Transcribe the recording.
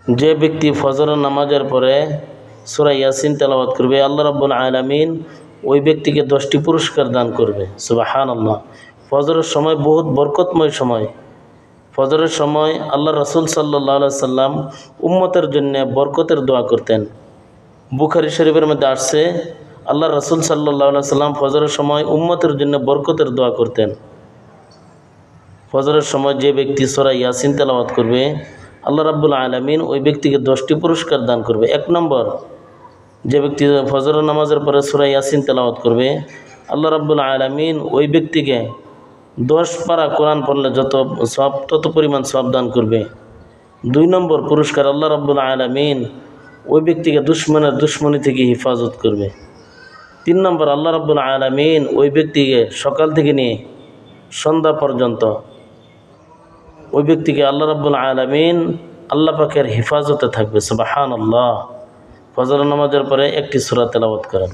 যে ব্যক্তি ফজরের নামাজের পরে সূরা ইয়াসিন তেলাওয়াত করবে আল্লাহ রাব্বুল আলামিন ওই ব্যক্তিকে 10টি পুরস্কার দান করবে। সুবহানাল্লাহ। ফজরের সময় বহুত বরকতময় সময়। ফজরের সময় আল্লাহ রাসূল সাল্লাল্লাহু আলাইহি সাল্লাম উম্মতের জন্য বরকতের দোয়া করতেন। বুখারী শরীফের মধ্যে আসছে আল্লাহ রাসূল সাল্লাল্লাহু আলাইহি সাল্লাম ফজরের সময় উম্মতের জন্য বরকতের দোয়া করতেন। ফজরের সময় যে ব্যক্তি সূরা ইয়াসিন তেলাওয়াত করবে আল্লাহ রাব্বুল আলামিন ওই ব্যক্তিকে 10টি পুরস্কার দান করবে। 1 নম্বর, যে ব্যক্তি ফজরের নামাজের পরে সূরা ইয়াসিন তেলাওয়াত করবে আল্লাহ রাব্বুল আলামিন ওই ব্যক্তিকে 10 পারা কোরআন পড়লে যত সওয়াব তত পরিমাণ সওয়াব দান করবে। 2 নম্বর পুরস্কার, আল্লাহ রাব্বুল আলামিন ওই ব্যক্তিকে দুশমনের দুশমনি থেকে হেফাজত করবে। 3 নম্বর, আল্লাহ রাব্বুল আলামিন ওই ব্যক্তিকে সকাল থেকে নিয়ে সন্ধ্যা পর্যন্ত ওই ব্যক্তিকে আল্লাহ রাব্বুল আলামিন আল্লাহ পাকের হেফাজতে থাকবে। সুবহানাল্লাহ। ফজর নামাজের পরে একটি সূরা তেলাওয়াত করেন।